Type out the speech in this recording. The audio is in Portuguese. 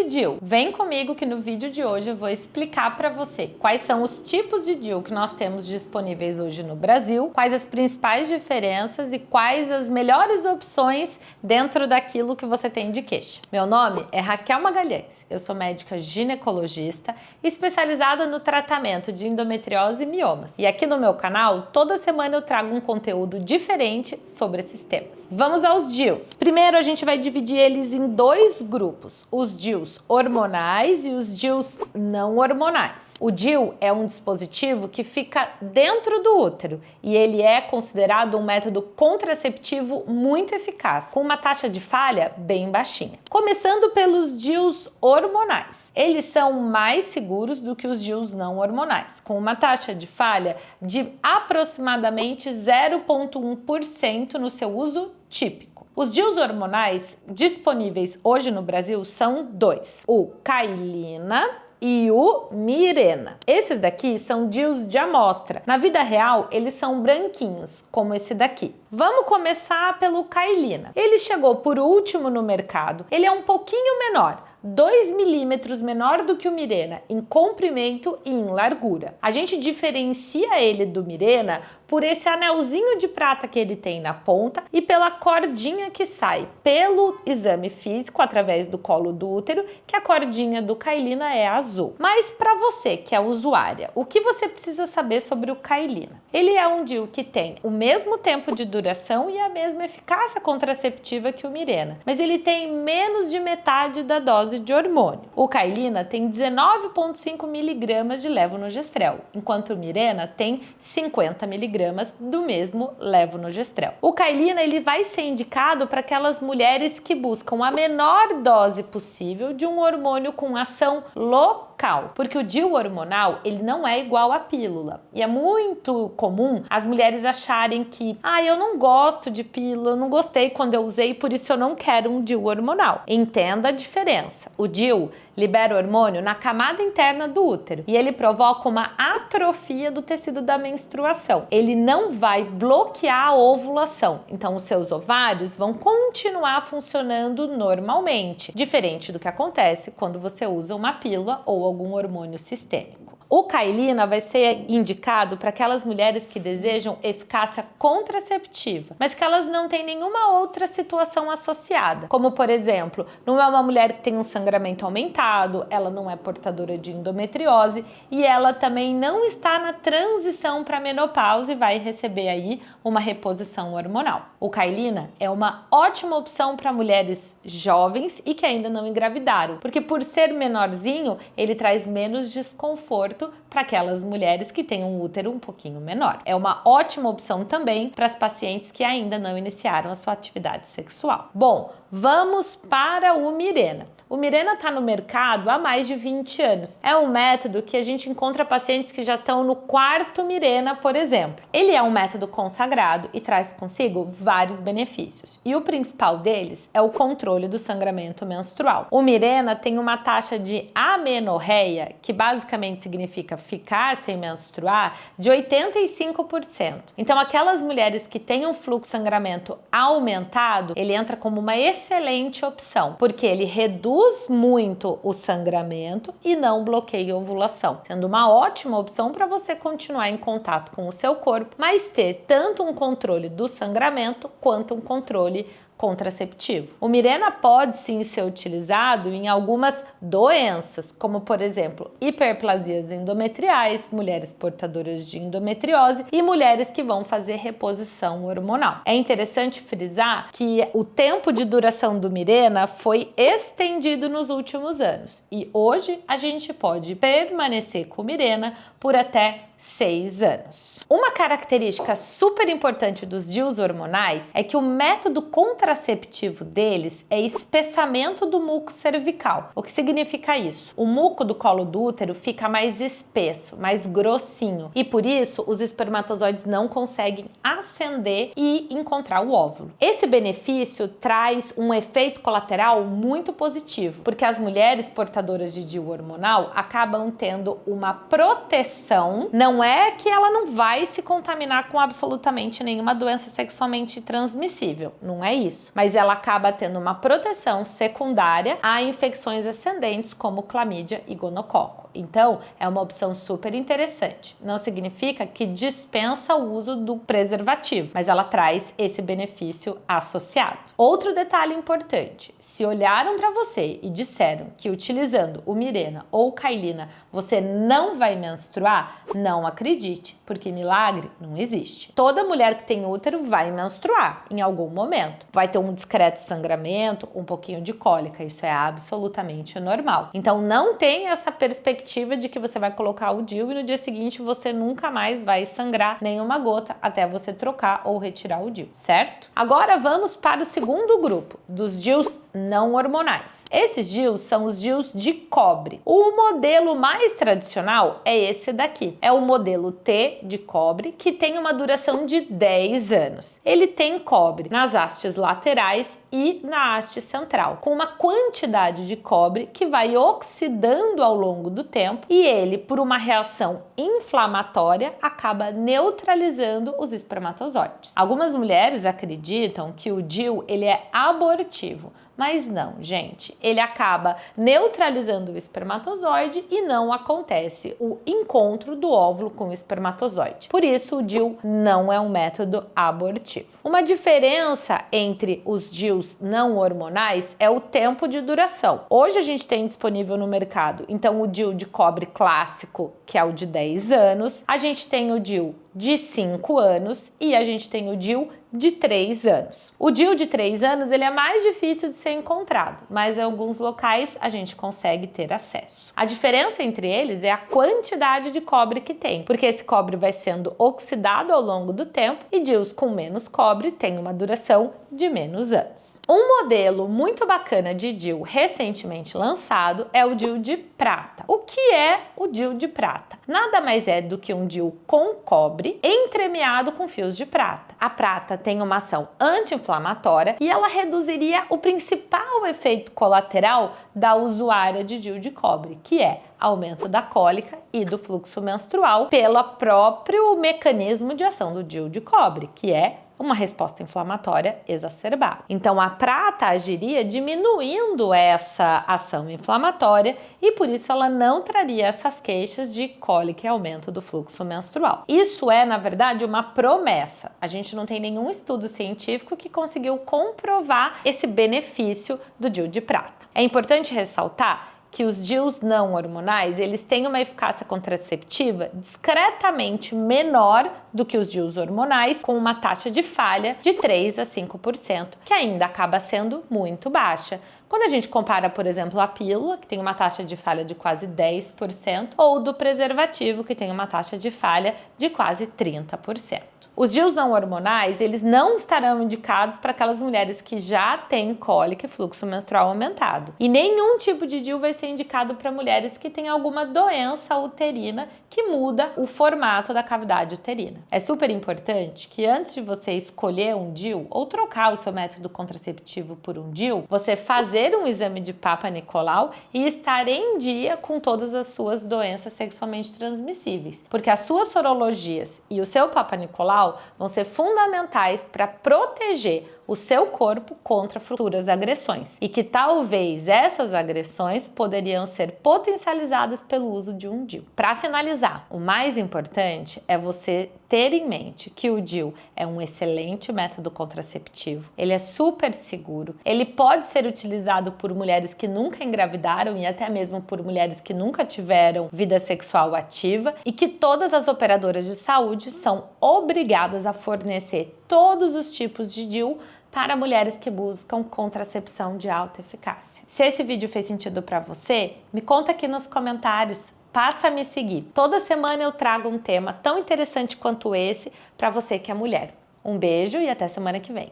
de DIU? Vem comigo que no vídeo de hoje eu vou explicar para você quais são os tipos de DIU que nós temos disponíveis hoje no Brasil, quais as principais diferenças e quais as melhores opções dentro daquilo que você tem de queixa. Meu nome é Raquel Magalhães, eu sou médica ginecologista especializada no tratamento de endometriose e miomas. E aqui no meu canal, toda semana eu trago um conteúdo diferente sobre esses temas. Vamos aos DIUs. Primeiro a gente vai dividir eles em dois grupos, os DIUs hormonais e os DIUs não hormonais. O DIU é um dispositivo que fica dentro do útero e ele é considerado um método contraceptivo muito eficaz, com uma taxa de falha bem baixinha. Começando pelos DIUs hormonais. Eles são mais seguros do que os DIUs não hormonais, com uma taxa de falha de aproximadamente 0,1% no seu uso típico. Os DIUs hormonais disponíveis hoje no Brasil são dois, o Cailina e o Mirena. Esses daqui são DIUs de amostra. Na vida real, eles são branquinhos, como esse daqui. Vamos começar pelo Cailina. Ele chegou por último no mercado. Ele é um pouquinho menor, 2 milímetros menor do que o Mirena em comprimento e em largura. A gente diferencia ele do Mirena por esse anelzinho de prata que ele tem na ponta e pela cordinha que sai pelo exame físico através do colo do útero, que a cordinha do Cailina é azul. Mas para você que é usuária, o que você precisa saber sobre o Cailina? Ele é um DIU que tem o mesmo tempo de duração e a mesma eficácia contraceptiva que o Mirena, mas ele tem menos de metade da dose de hormônio. O Cailina tem 19,5 miligramas de levonorgestrel, enquanto o Mirena tem 50 miligramas do mesmo levonorgestrel. O Cailina ele vai ser indicado para aquelas mulheres que buscam a menor dose possível de um hormônio com ação local, porque o DIU hormonal ele não é igual à pílula e é muito comum as mulheres acharem que eu não gosto de pílula, eu não gostei quando eu usei, por isso eu não quero um DIU hormonal. Entenda a diferença. O DIU libera hormônio na camada interna do útero e ele provoca uma atrofia do tecido da menstruação. Ele não vai bloquear a ovulação, então os seus ovários vão continuar funcionando normalmente, diferente do que acontece quando você usa uma pílula ou algum hormônio sistêmico. O Cailina vai ser indicado para aquelas mulheres que desejam eficácia contraceptiva, mas que elas não têm nenhuma outra situação associada, como por exemplo, não é uma mulher que tem um sangramento aumentado, ela não é portadora de endometriose e ela também não está na transição para a menopausa e vai receber aí uma reposição hormonal. O Cailina é uma ótima opção para mulheres jovens e que ainda não engravidaram, porque por ser menorzinho, ele traz menos desconforto para aquelas mulheres que têm um útero um pouquinho menor. É uma ótima opção também para as pacientes que ainda não iniciaram a sua atividade sexual. Bom, vamos para o Mirena. O Mirena está no mercado há mais de 20 anos. É um método que a gente encontra pacientes que já estão no quarto Mirena, por exemplo. Ele é um método consagrado e traz consigo vários benefícios. E o principal deles é o controle do sangramento menstrual. O Mirena tem uma taxa de amenorreia, que basicamente significa ficar sem menstruar, de 85%. Então, aquelas mulheres que têm um fluxo de sangramento aumentado, ele entra como uma excelente opção, porque ele reduz muito o sangramento e não bloqueia a ovulação, sendo uma ótima opção para você continuar em contato com o seu corpo, mas ter tanto um controle do sangramento quanto um controle contraceptivo. O Mirena pode sim ser utilizado em algumas doenças, como por exemplo, hiperplasias endometriais, mulheres portadoras de endometriose e mulheres que vão fazer reposição hormonal. É interessante frisar que o tempo de duração do Mirena foi estendido nos últimos anos e hoje a gente pode permanecer com o Mirena por até 6 anos. Uma característica super importante dos DIUs hormonais é que o método contraceptivo deles é espessamento do muco cervical. O que significa isso? O muco do colo do útero fica mais espesso, mais grossinho e por isso os espermatozoides não conseguem ascender e encontrar o óvulo. Esse benefício traz um efeito colateral muito positivo, porque as mulheres portadoras de DIU hormonal acabam tendo uma proteção, não não é que ela não vai se contaminar com absolutamente nenhuma doença sexualmente transmissível, não é isso. Mas ela acaba tendo uma proteção secundária a infecções ascendentes como clamídia e gonococo. Então, é uma opção super interessante. Não significa que dispensa o uso do preservativo, mas ela traz esse benefício associado. Outro detalhe importante: se olharam para você e disseram que utilizando o Mirena ou Cailina você não vai menstruar, não acredite, porque milagre não existe. Toda mulher que tem útero vai menstruar em algum momento. Vai ter um discreto sangramento, um pouquinho de cólica, isso é absolutamente normal. Então não tem essa perspectiva de que você vai colocar o DIU e no dia seguinte você nunca mais vai sangrar nenhuma gota até você trocar ou retirar o DIU, certo? Agora vamos para o segundo grupo, dos DIUs não hormonais. Esses DIUs são os DIUs de cobre. O modelo mais tradicional é esse daqui. É o modelo T de cobre, que tem uma duração de 10 anos. Ele tem cobre nas hastes laterais e na haste central, com uma quantidade de cobre que vai oxidando ao longo do tempo e ele, por uma reação inflamatória, acaba neutralizando os espermatozoides. Algumas mulheres acreditam que o DIU ele é abortivo, mas não, gente. Ele acaba neutralizando o espermatozoide e não acontece o encontro do óvulo com o espermatozoide. Por isso, o DIU não é um método abortivo. Uma diferença entre os DIUs não hormonais é o tempo de duração. Hoje a gente tem disponível no mercado, então, o DIU de cobre clássico, que é o de 10 anos. A gente tem o DIU de 5 anos e a gente tem o DIU de 3 anos. O DIU de 3 anos ele é mais difícil de ser encontrado, mas em alguns locais a gente consegue ter acesso. A diferença entre eles é a quantidade de cobre que tem, porque esse cobre vai sendo oxidado ao longo do tempo e DIUs com menos cobre têm uma duração de menos anos. Um modelo muito bacana de DIU recentemente lançado é o DIU de prata. O que é o DIU de prata? Nada mais é do que um DIU com cobre entremeado com fios de prata. A prata tem uma ação anti-inflamatória e ela reduziria o principal efeito colateral da usuária de DIU de cobre, que é aumento da cólica e do fluxo menstrual pelo próprio mecanismo de ação do DIU de cobre, que é uma resposta inflamatória exacerbada. Então, a prata agiria diminuindo essa ação inflamatória e por isso ela não traria essas queixas de cólica e aumento do fluxo menstrual. Isso é, na verdade, uma promessa. A gente não tem nenhum estudo científico que conseguiu comprovar esse benefício do DIU de prata. É importante ressaltar que os DIUs não hormonais, eles têm uma eficácia contraceptiva discretamente menor do que os DIUs hormonais, com uma taxa de falha de 3 a 5%, que ainda acaba sendo muito baixa. Quando a gente compara, por exemplo, a pílula, que tem uma taxa de falha de quase 10%, ou do preservativo, que tem uma taxa de falha de quase 30%. Os DIUs não hormonais, eles não estarão indicados para aquelas mulheres que já têm cólica e fluxo menstrual aumentado. E nenhum tipo de DIU vai ser indicado para mulheres que têm alguma doença uterina que muda o formato da cavidade uterina. É super importante que antes de você escolher um DIU ou trocar o seu método contraceptivo por um DIU, você fazer um exame de Papa Nicolau e estar em dia com todas as suas doenças sexualmente transmissíveis, porque as suas sorologias e o seu Papa Nicolau vão ser fundamentais para proteger o seu corpo contra futuras agressões e que talvez essas agressões poderiam ser potencializadas pelo uso de um DIU. Para finalizar, o mais importante é você ter em mente que o DIU é um excelente método contraceptivo, ele é super seguro, ele pode ser utilizado por mulheres que nunca engravidaram e até mesmo por mulheres que nunca tiveram vida sexual ativa e que todas as operadoras de saúde são obrigadas a fornecer todos os tipos de DIU para mulheres que buscam contracepção de alta eficácia. Se esse vídeo fez sentido para você, me conta aqui nos comentários. Passa a me seguir. Toda semana eu trago um tema tão interessante quanto esse para você que é mulher. Um beijo e até semana que vem.